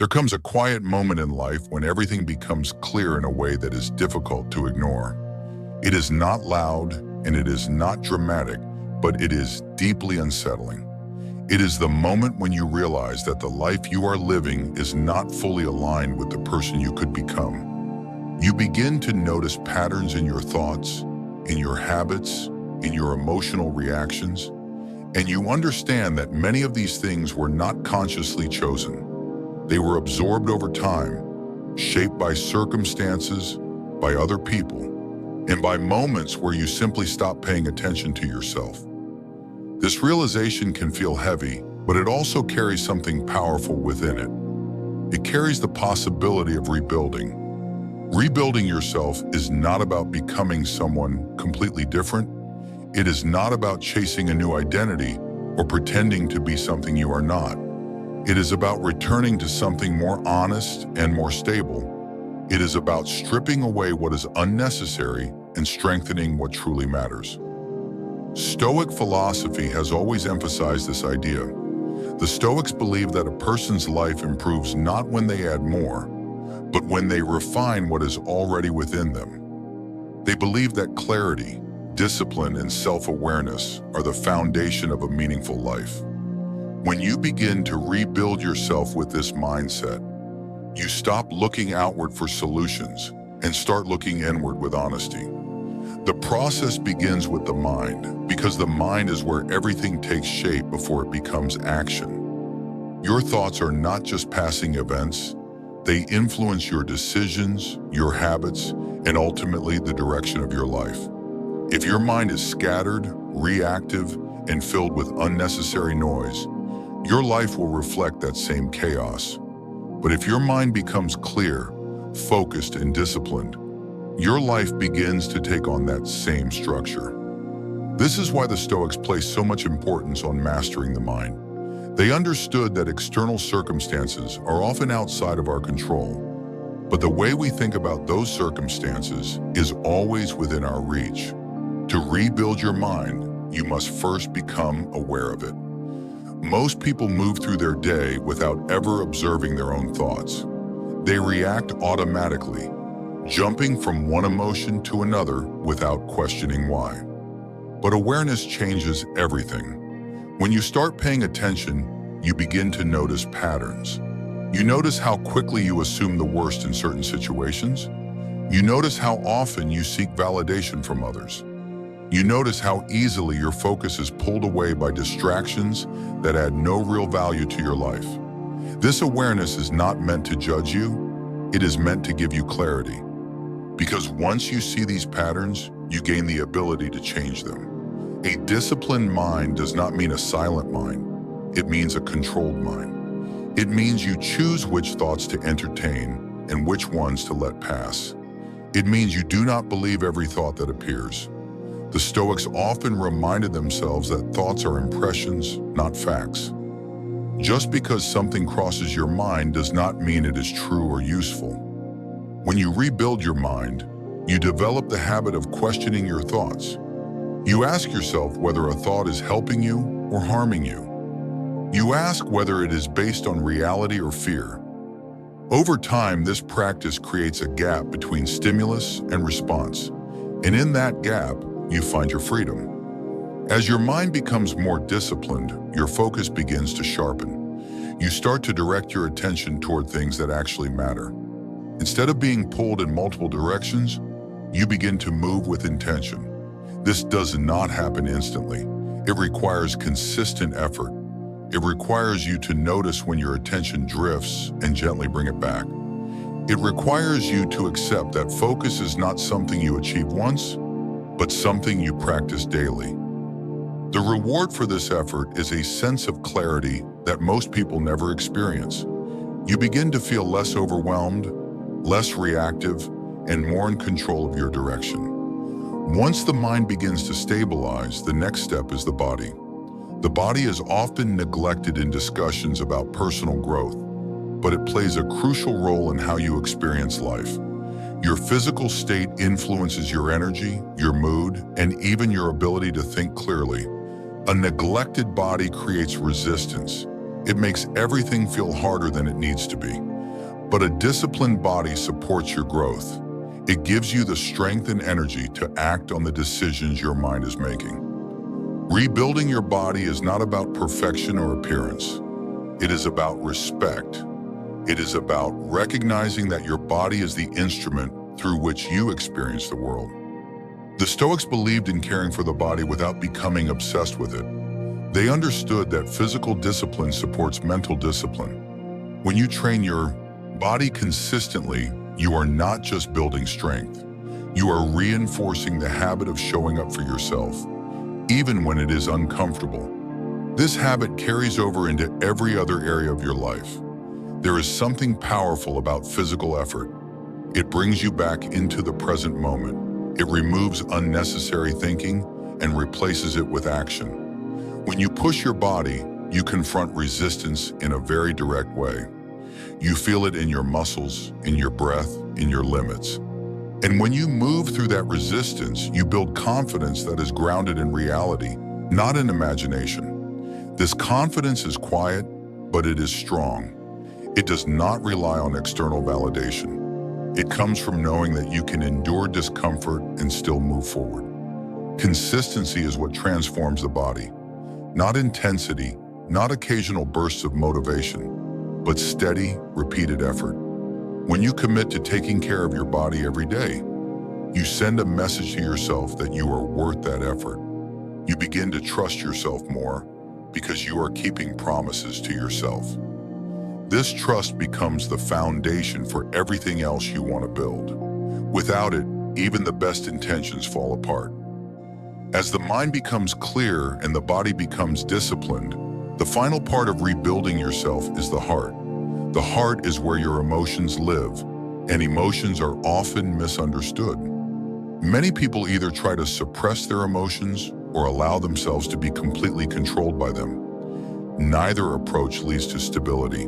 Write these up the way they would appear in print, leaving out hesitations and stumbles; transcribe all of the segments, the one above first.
There comes a quiet moment in life when everything becomes clear in a way that is difficult to ignore. It is not loud and it is not dramatic, but it is deeply unsettling. It is the moment when you realize that the life you are living is not fully aligned with the person you could become. You begin to notice patterns in your thoughts, in your habits, in your emotional reactions, and you understand that many of these things were not consciously chosen. They were absorbed over time, shaped by circumstances, by other people, and by moments where you simply stop paying attention to yourself. This realization can feel heavy, but it also carries something powerful within it. It carries the possibility of rebuilding. Rebuilding yourself is not about becoming someone completely different. It is not about chasing a new identity or pretending to be something you are not. It is about returning to something more honest and more stable. It is about stripping away what is unnecessary and strengthening what truly matters. Stoic philosophy has always emphasized this idea. The Stoics believe that a person's life improves not when they add more, but when they refine what is already within them. They believe that clarity, discipline, and self-awareness are the foundation of a meaningful life. When you begin to rebuild yourself with this mindset, you stop looking outward for solutions and start looking inward with honesty. The process begins with the mind, because the mind is where everything takes shape before it becomes action. Your thoughts are not just passing events, they influence your decisions, your habits, and ultimately the direction of your life. If your mind is scattered, reactive, and filled with unnecessary noise, your life will reflect that same chaos. But if your mind becomes clear, focused, and disciplined, your life begins to take on that same structure. This is why the Stoics place so much importance on mastering the mind. They understood that external circumstances are often outside of our control, but the way we think about those circumstances is always within our reach. To rebuild your mind, you must first become aware of it. Most people move through their day without ever observing their own thoughts. They react automatically, jumping from one emotion to another without questioning why. But awareness changes everything. When you start paying attention, you begin to notice patterns. You notice how quickly you assume the worst in certain situations. You notice how often you seek validation from others. You notice how easily your focus is pulled away by distractions that add no real value to your life. This awareness is not meant to judge you, it is meant to give you clarity. Because once you see these patterns, you gain the ability to change them. A disciplined mind does not mean a silent mind, it means a controlled mind. It means you choose which thoughts to entertain and which ones to let pass. It means you do not believe every thought that appears. The Stoics often reminded themselves that thoughts are impressions, not facts. Just because something crosses your mind does not mean it is true or useful. When you rebuild your mind, you develop the habit of questioning your thoughts. You ask yourself whether a thought is helping you or harming you. You ask whether it is based on reality or fear. Over time, this practice creates a gap between stimulus and response, and in that gap, you find your freedom. As your mind becomes more disciplined, your focus begins to sharpen. You start to direct your attention toward things that actually matter. Instead of being pulled in multiple directions, you begin to move with intention. This does not happen instantly. It requires consistent effort. It requires you to notice when your attention drifts and gently bring it back. It requires you to accept that focus is not something you achieve once, but something you practice daily. The reward for this effort is a sense of clarity that most people never experience. You begin to feel less overwhelmed, less reactive, and more in control of your direction. Once the mind begins to stabilize, the next step is the body. The body is often neglected in discussions about personal growth, but it plays a crucial role in how you experience life. Your physical state influences your energy, your mood, and even your ability to think clearly. A neglected body creates resistance. It makes everything feel harder than it needs to be. But a disciplined body supports your growth. It gives you the strength and energy to act on the decisions your mind is making. Rebuilding your body is not about perfection or appearance. It is about respect. It is about recognizing that your body is the instrument through which you experience the world. The Stoics believed in caring for the body without becoming obsessed with it. They understood that physical discipline supports mental discipline. When you train your body consistently, you are not just building strength. You are reinforcing the habit of showing up for yourself, even when it is uncomfortable. This habit carries over into every other area of your life. There is something powerful about physical effort. It brings you back into the present moment. It removes unnecessary thinking and replaces it with action. When you push your body, you confront resistance in a very direct way. You feel it in your muscles, in your breath, in your limits. And when you move through that resistance, you build confidence that is grounded in reality, not in imagination. This confidence is quiet, but it is strong. It does not rely on external validation. It comes from knowing that you can endure discomfort and still move forward. Consistency is what transforms the body. Not intensity, not occasional bursts of motivation, but steady, repeated effort. When you commit to taking care of your body every day, you send a message to yourself that you are worth that effort. You begin to trust yourself more because you are keeping promises to yourself. This trust becomes the foundation for everything else you want to build. Without it, even the best intentions fall apart. As the mind becomes clear and the body becomes disciplined, the final part of rebuilding yourself is the heart. The heart is where your emotions live, and emotions are often misunderstood. Many people either try to suppress their emotions or allow themselves to be completely controlled by them. Neither approach leads to stability.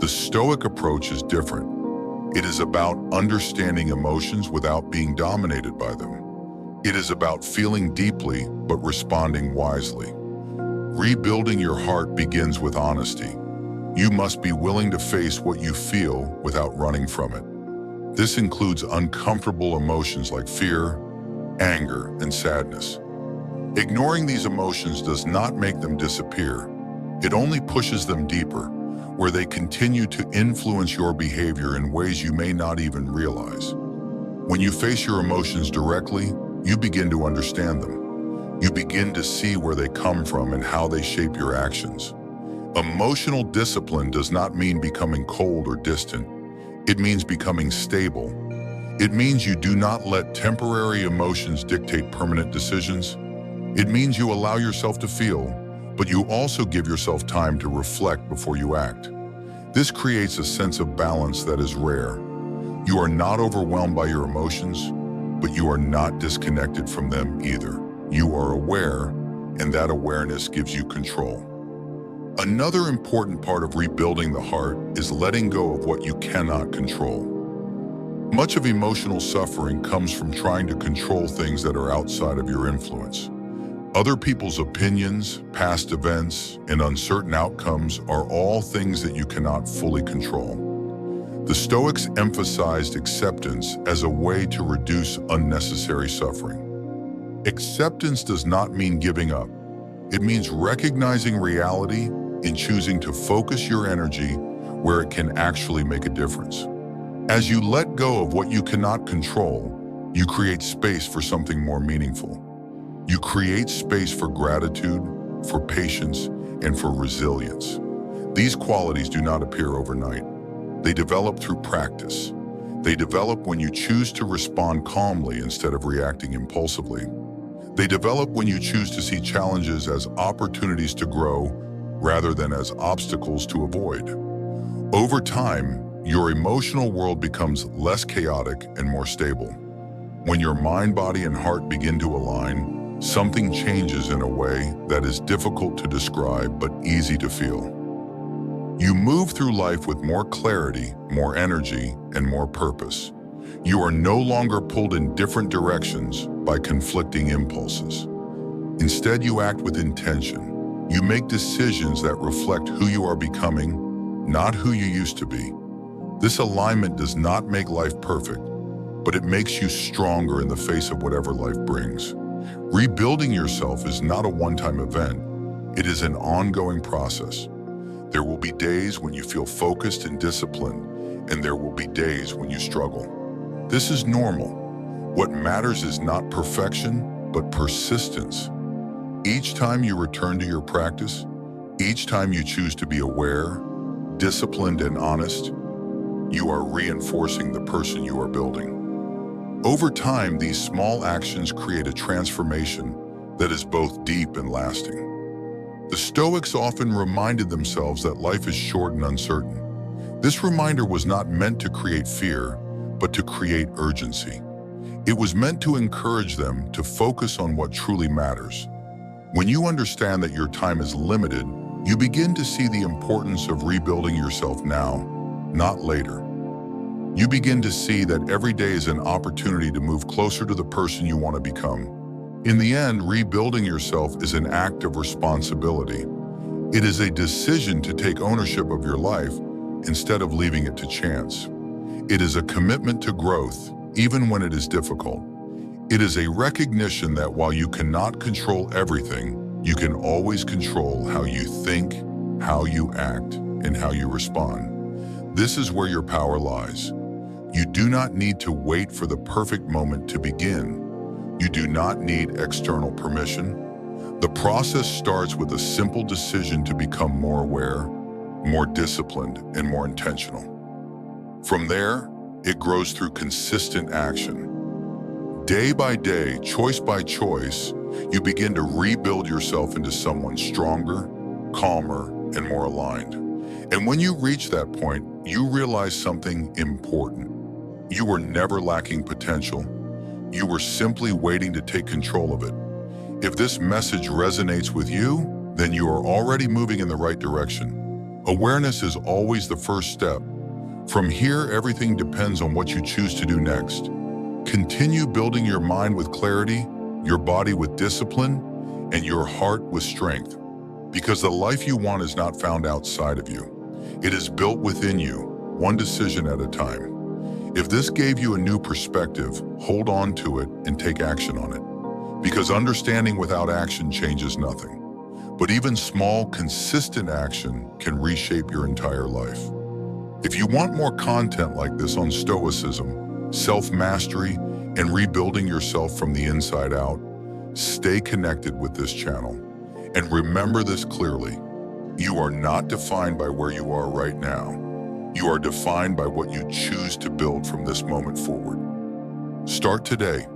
The Stoic approach is different. It is about understanding emotions without being dominated by them. It is about feeling deeply but responding wisely. Rebuilding your heart begins with honesty. You must be willing to face what you feel without running from it. This includes uncomfortable emotions like fear, anger, and sadness. Ignoring these emotions does not make them disappear. It only pushes them deeper, where they continue to influence your behavior in ways you may not even realize. When you face your emotions directly, you begin to understand them. You begin to see where they come from and how they shape your actions. Emotional discipline does not mean becoming cold or distant. It means becoming stable. It means you do not let temporary emotions dictate permanent decisions. It means you allow yourself to feel, but you also give yourself time to reflect before you act. This creates a sense of balance that is rare. You are not overwhelmed by your emotions, but you are not disconnected from them either. You are aware, and that awareness gives you control. Another important part of rebuilding the heart is letting go of what you cannot control. Much of emotional suffering comes from trying to control things that are outside of your influence. Other people's opinions, past events, and uncertain outcomes are all things that you cannot fully control. The Stoics emphasized acceptance as a way to reduce unnecessary suffering. Acceptance does not mean giving up. It means recognizing reality and choosing to focus your energy where it can actually make a difference. As you let go of what you cannot control, you create space for something more meaningful. You create space for gratitude, for patience, and for resilience. These qualities do not appear overnight. They develop through practice. They develop when you choose to respond calmly instead of reacting impulsively. They develop when you choose to see challenges as opportunities to grow rather than as obstacles to avoid. Over time, your emotional world becomes less chaotic and more stable. When your mind, body, and heart begin to align, something changes in a way that is difficult to describe but easy to feel. You move through life with more clarity, more energy, and more purpose. You are no longer pulled in different directions by conflicting impulses. Instead, you act with intention. You make decisions that reflect who you are becoming, not who you used to be. This alignment does not make life perfect, but it makes you stronger in the face of whatever life brings. Rebuilding yourself is not a one-time event. It is an ongoing process. There will be days when you feel focused and disciplined, and there will be days when you struggle. This is normal. What matters is not perfection, but persistence. Each time you return to your practice, each time you choose to be aware, disciplined, and honest, you are reinforcing the person you are building. Over time, these small actions create a transformation that is both deep and lasting. The Stoics often reminded themselves that life is short and uncertain. This reminder was not meant to create fear, but to create urgency. It was meant to encourage them to focus on what truly matters. When you understand that your time is limited, you begin to see the importance of rebuilding yourself now, not later. You begin to see that every day is an opportunity to move closer to the person you want to become. In the end, rebuilding yourself is an act of responsibility. It is a decision to take ownership of your life instead of leaving it to chance. It is a commitment to growth, even when it is difficult. It is a recognition that while you cannot control everything, you can always control how you think, how you act, and how you respond. This is where your power lies. You do not need to wait for the perfect moment to begin. You do not need external permission. The process starts with a simple decision to become more aware, more disciplined, and more intentional. From there, it grows through consistent action. Day by day, choice by choice, you begin to rebuild yourself into someone stronger, calmer, and more aligned. And when you reach that point, you realize something important. You were never lacking potential. You were simply waiting to take control of it. If this message resonates with you, then you are already moving in the right direction. Awareness is always the first step. From here, everything depends on what you choose to do next. Continue building your mind with clarity, your body with discipline, and your heart with strength. Because the life you want is not found outside of you. It is built within you, one decision at a time. If this gave you a new perspective, hold on to it and take action on it. Because understanding without action changes nothing. But even small, consistent action can reshape your entire life. If you want more content like this on Stoicism, self-mastery, and rebuilding yourself from the inside out, stay connected with this channel. And remember this clearly, you are not defined by where you are right now. You are defined by what you choose to build from this moment forward. Start today.